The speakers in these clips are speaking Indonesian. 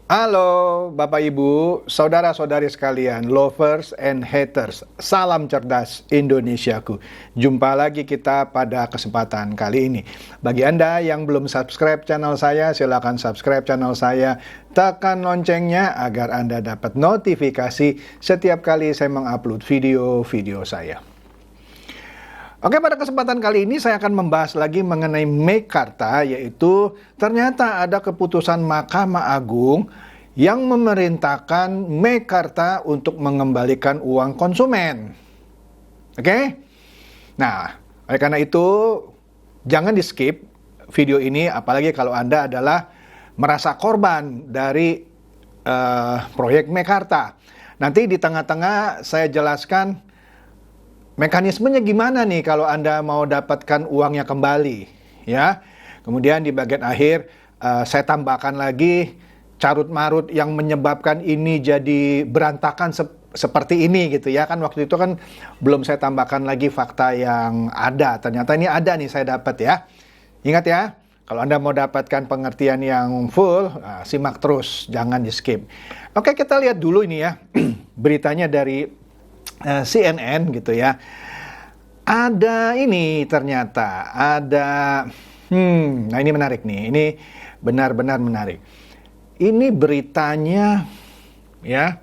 Halo Bapak Ibu, saudara-saudari sekalian, lovers and haters, salam cerdas Indonesiaku. Jumpa lagi kita pada kesempatan kali ini. Bagi Anda yang belum subscribe channel saya, silakan subscribe channel saya, tekan loncengnya agar Anda dapat notifikasi setiap kali saya mengupload video-video saya. Oke, pada kesempatan kali ini saya akan membahas lagi mengenai Meikarta, yaitu ternyata ada keputusan Mahkamah Agung yang memerintahkan Meikarta untuk mengembalikan uang konsumen. Oke? Nah, oleh karena itu jangan di skip video ini, apalagi kalau Anda adalah merasa korban dari proyek Meikarta. Nanti di tengah-tengah saya jelaskan mekanismenya gimana nih kalau Anda mau dapatkan uangnya kembali, ya. Kemudian di bagian akhir saya tambahkan lagi carut-marut yang menyebabkan ini jadi berantakan seperti ini gitu ya. Kan waktu itu kan belum saya tambahkan lagi fakta yang ada. Ternyata ini ada nih saya dapat ya. Ingat ya, kalau Anda mau dapatkan pengertian yang full, simak terus, jangan di skip. Oke, kita lihat dulu ini ya beritanya dari CNN gitu ya. Ada ini ternyata ada nah ini menarik nih. Ini benar-benar menarik. Ini beritanya ya.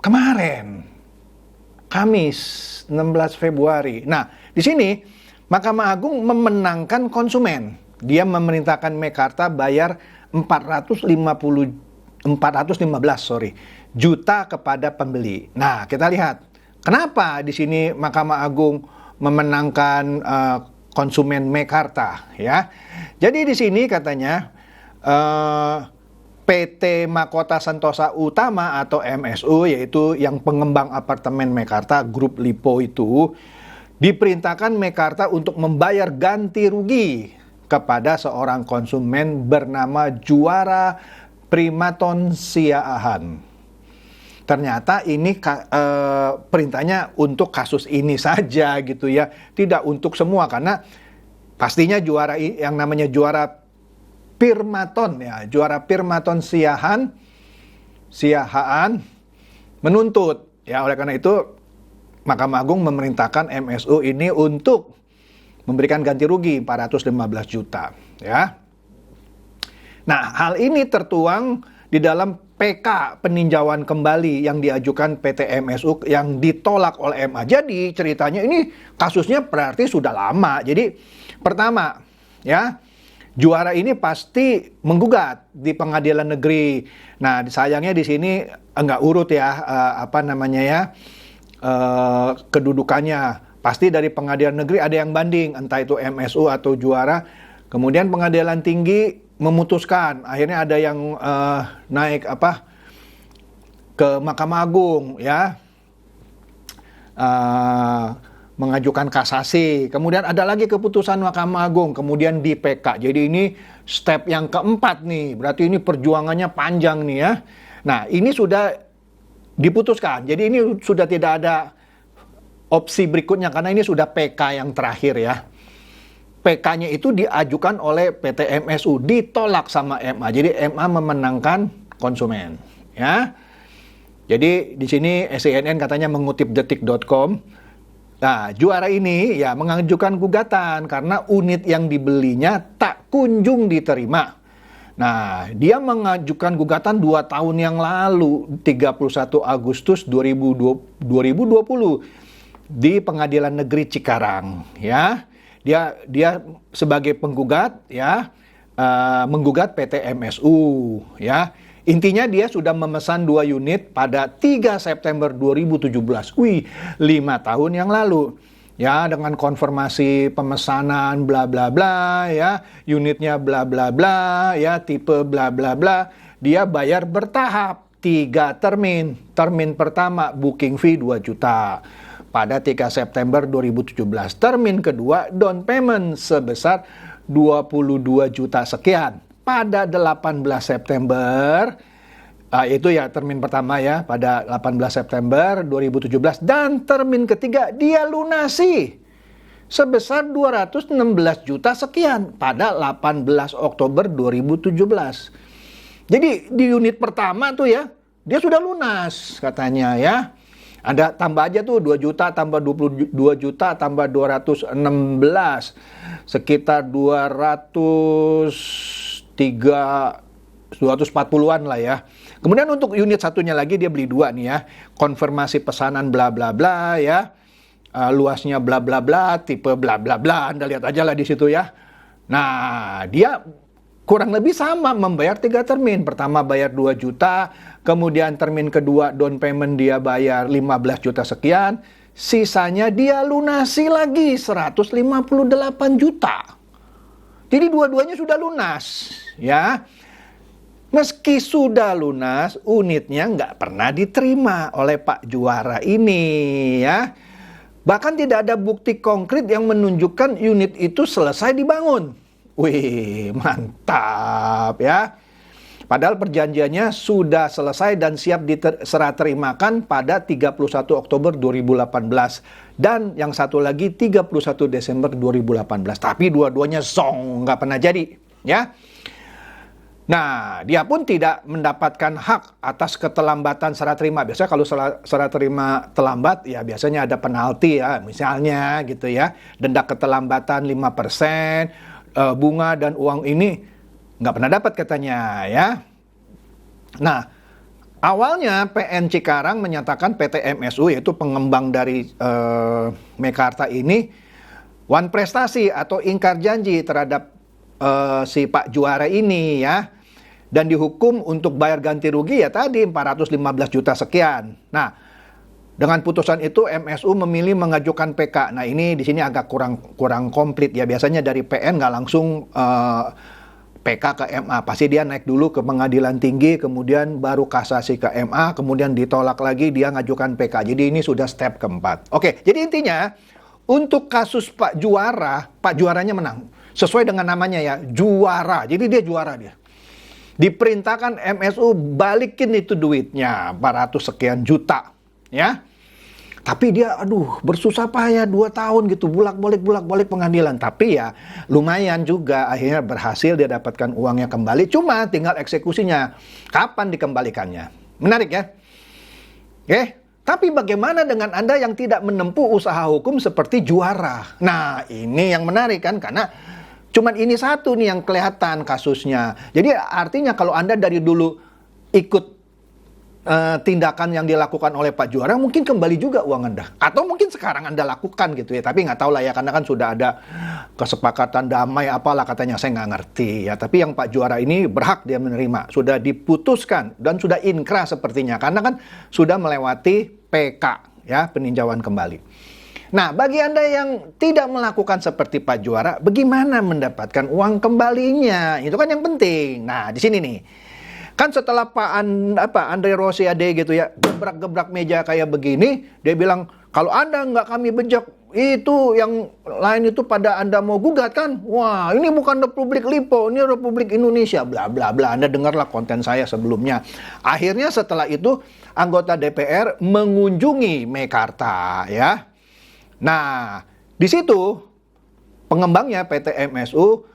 Kemarin Kamis 16 Februari. Nah, di sini Mahkamah Agung memenangkan konsumen. Dia memerintahkan Meikarta bayar 415 juta kepada pembeli. Nah, kita lihat kenapa di sini Mahkamah Agung memenangkan konsumen Meikarta ya. Jadi di sini katanya PT Mahkota Sentosa Utama atau MSU, yaitu yang pengembang apartemen Meikarta, grup Lipo itu, diperintahkan Meikarta untuk membayar ganti rugi kepada seorang konsumen bernama Juara Primaton Siaahan. Ternyata ini perintahnya untuk kasus ini saja gitu ya, tidak untuk semua, karena pastinya juara yang namanya Juara Pirmaton ya, Juara Pirmaton Siaahan menuntut ya. Oleh karena itu Mahkamah Agung memerintahkan MSU ini untuk memberikan ganti rugi 415 juta ya. Nah, hal ini tertuang di dalam PK peninjauan kembali yang diajukan PT MSU yang ditolak oleh MA. Jadi ceritanya ini kasusnya berarti sudah lama. Jadi pertama ya, Juara ini pasti menggugat di pengadilan negeri. Nah, sayangnya di sini enggak urut ya kedudukannya. Pasti dari pengadilan negeri ada yang banding, entah itu MSU atau Juara. Kemudian pengadilan tinggi memutuskan, akhirnya ada yang naik ke Mahkamah Agung ya, mengajukan kasasi. Kemudian ada lagi keputusan Mahkamah Agung, kemudian di PK. Jadi ini step yang keempat nih, berarti ini perjuangannya panjang nih ya. Nah, ini sudah diputuskan, jadi ini sudah tidak ada opsi berikutnya karena ini sudah PK yang terakhir ya. PK-nya itu diajukan oleh PT MSU, ditolak sama MA. Jadi MA memenangkan konsumen, ya. Jadi di sini CNN katanya mengutip detik.com. Nah, Juara ini ya mengajukan gugatan karena unit yang dibelinya tak kunjung diterima. Nah, dia mengajukan gugatan 2 tahun yang lalu, 31 Agustus 2020 di Pengadilan Negeri Cikarang, ya. Dia sebagai penggugat ya, menggugat PT MSU ya. Intinya dia sudah memesan 2 unit pada 3 September 2017. 5 tahun yang lalu. Ya, dengan konfirmasi pemesanan bla bla bla ya, unitnya bla bla bla ya, tipe bla bla bla. Dia bayar bertahap 3 termin. Termin pertama booking fee 2 juta. Pada 3 September 2017. Termin kedua down payment sebesar 22 juta sekian. Pada 18 September, itu ya termin pertama ya, pada 18 September 2017. Dan termin ketiga dia lunasi sebesar 216 juta sekian pada 18 Oktober 2017. Jadi di unit pertama tuh ya, dia sudah lunas katanya ya. Ada tambah aja tuh 2 juta tambah 22 juta tambah 216, sekitar 240-an lah ya. Kemudian untuk unit satunya lagi dia beli 2 nih ya. Konfirmasi pesanan bla bla bla ya. Luasnya bla bla bla, tipe bla bla bla. Anda lihat aja lah di situ ya. Nah, dia kurang lebih sama membayar 3 termin. Pertama bayar 2 juta, kemudian termin kedua down payment dia bayar 15 juta sekian, sisanya dia lunasi lagi 158 juta. Jadi dua-duanya sudah lunas, ya. Meski sudah lunas, unitnya nggak pernah diterima oleh Pak Juara ini, ya. Bahkan tidak ada bukti konkret yang menunjukkan unit itu selesai dibangun. Wih, mantap ya. Padahal perjanjiannya sudah selesai dan siap diserah terimakan pada 31 Oktober 2018. Dan yang satu lagi 31 Desember 2018. Tapi dua-duanya zong, nggak pernah jadi. Ya. Nah, dia pun tidak mendapatkan hak atas keterlambatan serah terima. Biasanya kalau serah terima terlambat, ya biasanya ada penalti ya. Misalnya gitu ya, denda keterlambatan 5%, bunga dan uang ini nggak pernah dapat katanya ya. Nah, awalnya PN Cikarang menyatakan PT MSU, yaitu pengembang dari Mekarta ini, wan prestasi atau ingkar janji terhadap si Pak Juara ini ya, dan dihukum untuk bayar ganti rugi ya tadi 415 juta sekian. Nah, dengan putusan itu MSU memilih mengajukan PK. Nah, ini di sini agak kurang komplit ya. Biasanya dari PN nggak langsung PK ke MA. Pasti dia naik dulu ke pengadilan tinggi, kemudian baru kasasi ke MA, kemudian ditolak lagi dia ngajukan PK. Jadi ini sudah step keempat. Oke, jadi intinya untuk kasus Pak Juara, Pak Juaranya menang. Sesuai dengan namanya ya, juara. Jadi dia juara dia. Diperintahkan MSU balikin itu duitnya, 400 sekian juta. Ya, tapi dia bersusah payah 2 tahun gitu, bolak-balik pengadilan. Tapi ya lumayan juga, akhirnya berhasil dia dapatkan uangnya kembali. Cuma tinggal eksekusinya, kapan dikembalikannya. Menarik ya. Oke, tapi bagaimana dengan Anda yang tidak menempuh usaha hukum seperti Juara? Nah, ini yang menarik kan, karena cuman ini satu nih yang kelihatan kasusnya. Jadi artinya kalau Anda dari dulu ikut tindakan yang dilakukan oleh Pak Juara, mungkin kembali juga uang Anda. Atau mungkin sekarang Anda lakukan gitu ya. Tapi nggak tahu lah ya, karena kan sudah ada kesepakatan damai apalah katanya, saya nggak ngerti ya. Tapi yang Pak Juara ini berhak dia menerima. Sudah diputuskan dan sudah inkrah sepertinya. Karena kan sudah melewati PK ya, peninjauan kembali. Nah, bagi Anda yang tidak melakukan seperti Pak Juara, bagaimana mendapatkan uang kembalinya? Itu kan yang penting. Nah, di sini nih. Kan setelah Andre Rosiade gitu ya, gebrak-gebrak meja kayak begini, dia bilang, kalau Anda nggak kami bejak, itu yang lain itu pada Anda mau gugat kan? Wah, ini bukan Republik Lipo, ini Republik Indonesia, bla bla bla. Anda dengarlah konten saya sebelumnya. Akhirnya setelah itu, anggota DPR mengunjungi Mekarta ya. Nah, di situ pengembangnya PT MSU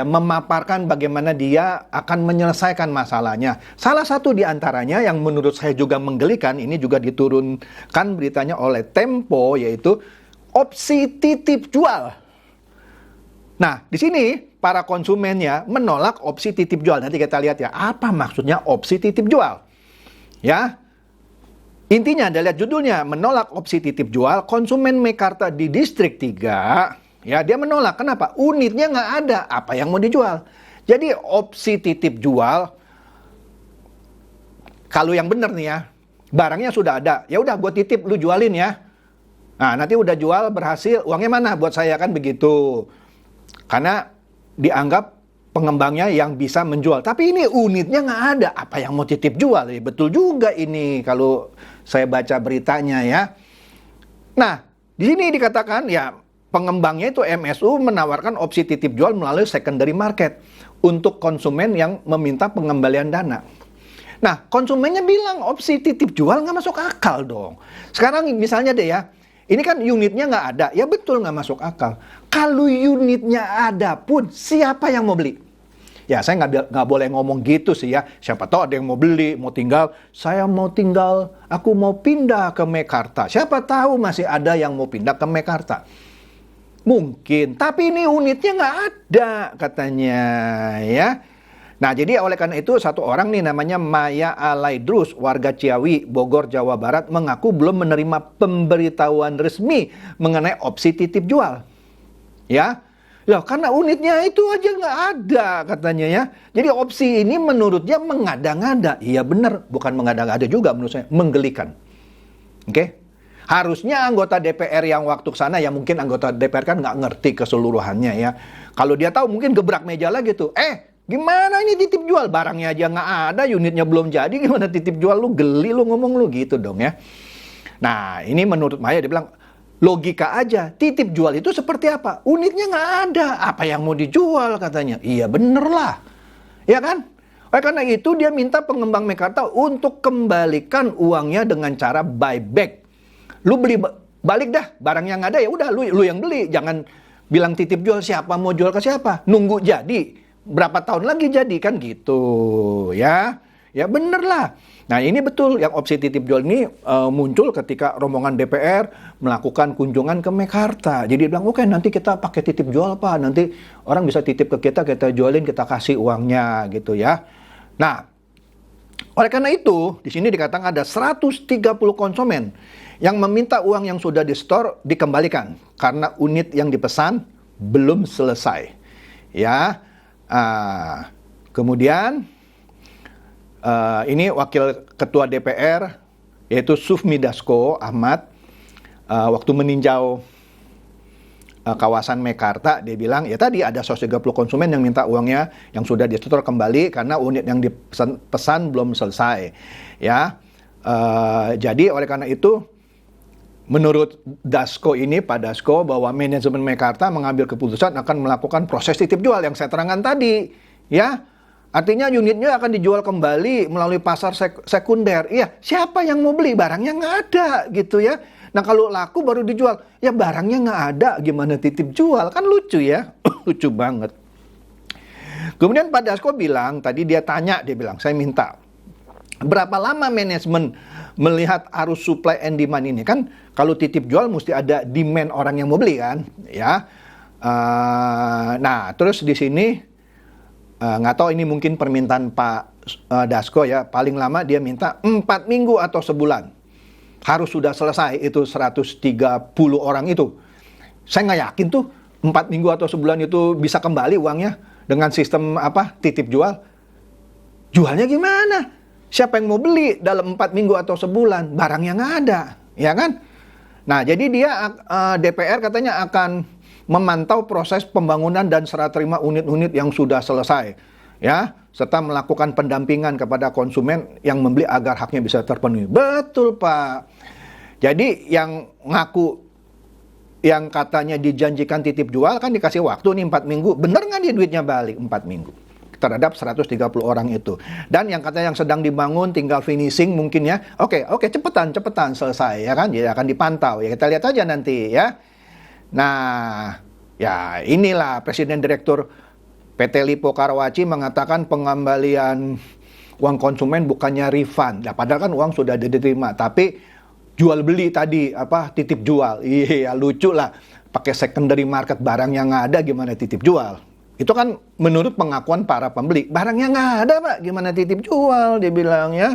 memaparkan bagaimana dia akan menyelesaikan masalahnya. Salah satu di antaranya yang menurut saya juga menggelikan, ini juga diturunkan beritanya oleh Tempo, yaitu opsi titip jual. Nah, di sini para konsumennya menolak opsi titip jual. Nanti kita lihat ya, apa maksudnya opsi titip jual. Ya, intinya Anda lihat judulnya, menolak opsi titip jual, konsumen Mekarta di Distrik 3. Ya, dia menolak. Kenapa? Unitnya nggak ada. Apa yang mau dijual? Jadi opsi titip jual, kalau yang benar nih ya, barangnya sudah ada. Ya udah, gue titip, lu jualin ya. Nah, nanti udah jual, berhasil, uangnya mana buat saya, kan begitu. Karena dianggap pengembangnya yang bisa menjual. Tapi ini unitnya nggak ada. Apa yang mau titip jual? Ya, betul juga ini kalau saya baca beritanya ya. Nah, di sini dikatakan ya, pengembangnya itu MSU menawarkan opsi titip jual melalui secondary market untuk konsumen yang meminta pengembalian dana. Nah, konsumennya bilang opsi titip jual nggak masuk akal dong. Sekarang misalnya deh ya, ini kan unitnya nggak ada, ya betul nggak masuk akal. Kalau unitnya ada pun, siapa yang mau beli? Ya saya nggak boleh ngomong gitu sih ya. Siapa tahu ada yang mau beli, mau tinggal. Aku mau pindah ke Mekarta. Siapa tahu masih ada yang mau pindah ke Mekarta. Mungkin, tapi ini unitnya nggak ada katanya ya. Nah, jadi oleh karena itu satu orang nih namanya Maya Alaidrus, warga Ciawi, Bogor, Jawa Barat, mengaku belum menerima pemberitahuan resmi mengenai opsi titip jual. Ya, karena unitnya itu aja nggak ada katanya ya. Jadi opsi ini menurut dia mengada-ngada. Iya benar, bukan mengada-ngada juga menurut saya, menggelikan. Oke? Harusnya anggota DPR yang waktu kesana, ya mungkin anggota DPR kan nggak ngerti keseluruhannya ya. Kalau dia tahu mungkin gebrak meja lagi tuh. Gimana ini titip jual? Barangnya aja nggak ada, unitnya belum jadi, gimana titip jual? Lu geli lu ngomong lu gitu dong ya. Nah ini menurut Maya dia bilang, logika aja, titip jual itu seperti apa? Unitnya nggak ada, apa yang mau dijual katanya? Iya bener lah, ya kan? Oleh karena itu dia minta pengembang Mekarta untuk kembalikan uangnya dengan cara buyback. Lu beli balik dah, barang yang ada ya udah lu yang beli, jangan bilang titip jual, siapa mau jual ke siapa? Nunggu jadi. Berapa tahun lagi jadi kan gitu ya. Ya bener lah. Nah ini betul yang opsi titip jual ini muncul ketika rombongan DPR melakukan kunjungan ke Mekarta. Jadi bilang oke, nanti kita pakai titip jual Pak. Nanti orang bisa titip ke kita jualin, kita kasih uangnya gitu ya. Nah oleh karena itu di sini dikatakan ada 130 konsumen yang meminta uang yang sudah di-store dikembalikan karena unit yang dipesan belum selesai. Ya. Kemudian ini wakil ketua DPR yaitu Sufmi Dasko Ahmad waktu meninjau kawasan Mekarta, dia bilang ya tadi ada 130 konsumen yang minta uangnya yang sudah disetor kembali karena unit yang dipesan belum selesai ya. Jadi oleh karena itu menurut Dasko ini, Pak Dasko, bahwa manajemen Mekarta mengambil keputusan akan melakukan proses titip jual yang saya terangkan tadi, ya. Artinya unitnya akan dijual kembali melalui pasar sekunder. Iya, siapa yang mau beli? Barangnya nggak ada, gitu ya. Nah, kalau laku baru dijual. Ya, barangnya nggak ada, gimana titip jual? Kan lucu ya, lucu banget. Kemudian Pak Dasko bilang, tadi dia bilang, saya minta, berapa lama manajemen melihat arus supply and demand ini? Kan kalau titip jual mesti ada demand orang yang mau beli kan, ya. Nah, terus di sini nggak tahu ini mungkin permintaan Pak Dasko ya. Paling lama dia minta 4 minggu atau sebulan harus sudah selesai itu 130 orang itu. Saya nggak yakin tuh 4 minggu atau sebulan itu bisa kembali uangnya dengan sistem titip jual. Jualnya gimana? Siapa yang mau beli dalam 4 minggu atau sebulan? Barangnya nggak ada, ya kan? Nah, jadi dia DPR katanya akan memantau proses pembangunan dan serah terima unit-unit yang sudah selesai, ya, serta melakukan pendampingan kepada konsumen yang membeli agar haknya bisa terpenuhi. Betul, Pak. Jadi yang ngaku, yang katanya dijanjikan titip jual kan dikasih waktu nih 4 minggu. Bener nggak dia duitnya balik 4 minggu? Terhadap 130 orang itu. Dan yang katanya yang sedang dibangun tinggal finishing mungkin ya. Oke, cepetan selesai ya kan. Jadi akan dipantau ya, kita lihat aja nanti ya. Nah, ya inilah Presiden Direktur PT Lipo Karawaci mengatakan pengembalian uang konsumen bukannya refund. Nah, padahal kan uang sudah diterima, tapi jual beli tadi titip jual. Iya, lucu lah. Pakai secondary market barang yang nggak ada gimana titip jual? Itu kan menurut pengakuan para pembeli. Barangnya nggak ada, Pak. Gimana titip jual? Dia bilang ya.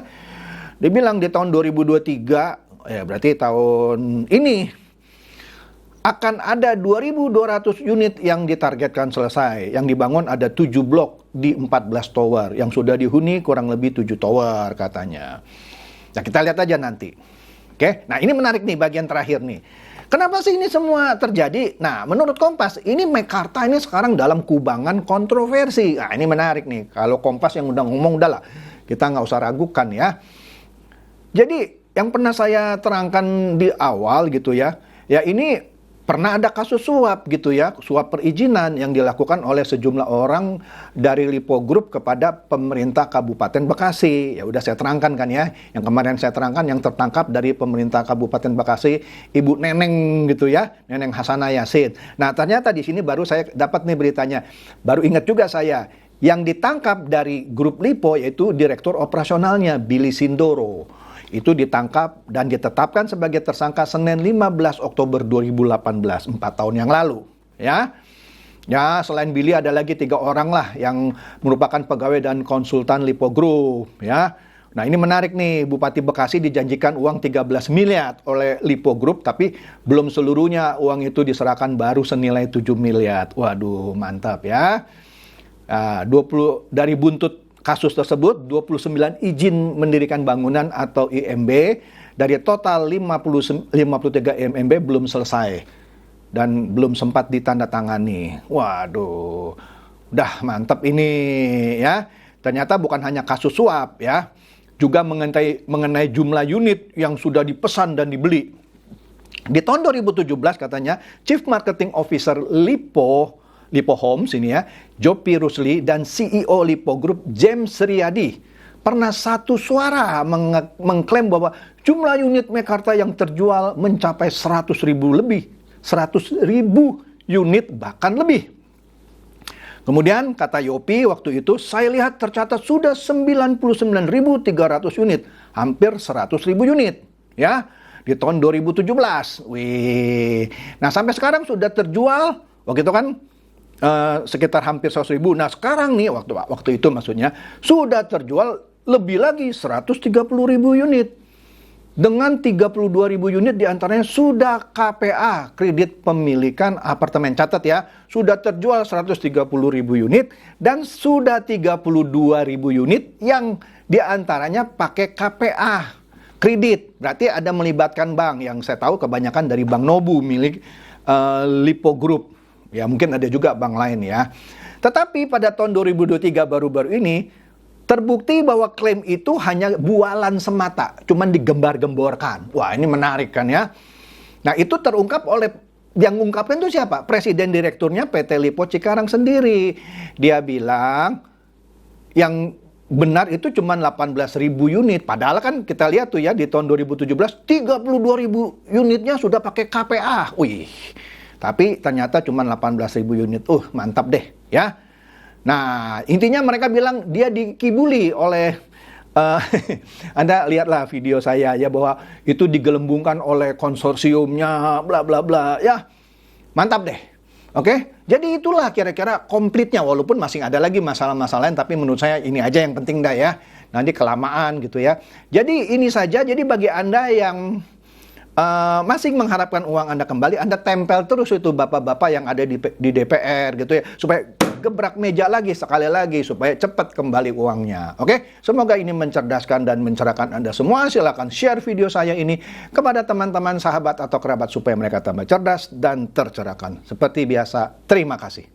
Dia bilang di tahun 2023, ya berarti tahun ini, akan ada 2.200 unit yang ditargetkan selesai. Yang dibangun ada 7 blok di 14 tower. Yang sudah dihuni kurang lebih 7 tower katanya. Nah, kita lihat aja nanti. Oke, nah ini menarik nih bagian terakhir nih. Kenapa sih ini semua terjadi? Nah, menurut Kompas, ini Mekarta ini sekarang dalam kubangan kontroversi. Nah, ini menarik nih. Kalau Kompas yang udah ngomong, udahlah. Kita nggak usah ragukan ya. Jadi, yang pernah saya terangkan di awal gitu ya. Ya ini pernah ada kasus suap gitu ya. Suap perizinan yang dilakukan oleh sejumlah orang dari Lipo Group kepada pemerintah Kabupaten Bekasi. Ya udah saya terangkan kan ya. Yang kemarin saya terangkan yang tertangkap dari pemerintah Kabupaten Bekasi, Ibu Neneng gitu ya. Neneng Hasanah Yasin. Nah ternyata di sini baru saya dapat nih beritanya. Baru ingat juga saya. Yang ditangkap dari grup Lipo yaitu Direktur Operasionalnya Billy Sindoro. Itu ditangkap dan ditetapkan sebagai tersangka Senin 15 Oktober 2018, 4 tahun yang lalu. Ya, selain Billy ada lagi 3 orang lah yang merupakan pegawai dan konsultan Lipo Group. Ya, nah ini menarik nih, Bupati Bekasi dijanjikan uang 13 miliar oleh Lipo Group, tapi belum seluruhnya uang itu diserahkan, baru senilai 7 miliar. Waduh, mantap ya. 20 dari buntut kasus tersebut, 29 izin mendirikan bangunan atau IMB dari total 53 IMB belum selesai dan belum sempat ditandatangani. Waduh, udah mantap ini ya. Ternyata bukan hanya kasus suap ya, juga mengenai jumlah unit yang sudah dipesan dan dibeli. Di tahun 2017 katanya Chief Marketing Officer Lipo Homes ini ya, Jopi Rusli dan CEO Lipo Group James Riyadi pernah satu suara mengklaim bahwa jumlah unit Mekarta yang terjual mencapai 100.000 lebih, 100.000 unit bahkan lebih. Kemudian kata Yopi waktu itu, saya lihat tercatat sudah 99.300 unit, hampir 100.000 unit ya di tahun 2017. Wih, nah sampai sekarang sudah terjual waktu itu kan sekitar hampir 100.000. Nah sekarang nih waktu itu maksudnya sudah terjual lebih lagi 130.000 unit. Dengan 32.000 unit diantaranya sudah KPA, kredit pemilikan apartemen. Catat ya, sudah terjual 130.000 unit dan sudah 32.000 unit yang diantaranya pakai KPA, kredit. Berarti ada melibatkan bank, yang saya tahu kebanyakan dari Bank Nobu milik Lipo Group. Ya mungkin ada juga bank lain ya. Tetapi pada tahun 2023 baru-baru ini terbukti bahwa klaim itu hanya bualan semata, cuman digembar-gemborkan. Wah ini menarik kan ya. Nah itu terungkap oleh, yang mengungkapkan itu siapa? Presiden direkturnya PT Lipo Cikarang sendiri. Dia bilang yang benar itu cuma 18.000 unit. Padahal kan kita lihat tuh ya di tahun 2017 32.000 unitnya sudah pakai KPA. Wih. Tapi ternyata cuma 18.000 unit. Mantap deh ya. Nah, intinya mereka bilang dia dikibuli oleh Anda lihatlah video saya ya, bahwa itu digelembungkan oleh konsorsiumnya bla bla bla ya. Mantap deh. Oke? Jadi itulah kira-kira komplitnya, walaupun masih ada lagi masalah-masalah lain, tapi menurut saya ini aja yang penting dah ya. Nanti kelamaan gitu ya. Jadi ini saja. Jadi bagi Anda yang masih mengharapkan uang Anda kembali, Anda tempel terus itu bapak-bapak yang ada di DPR gitu ya, supaya gebrak meja lagi sekali lagi supaya cepat kembali uangnya. Oke? Semoga ini mencerdaskan dan mencerahkan Anda semua. Silakan share video saya ini kepada teman-teman, sahabat atau kerabat supaya mereka tambah cerdas dan tercerahkan. Seperti biasa, terima kasih.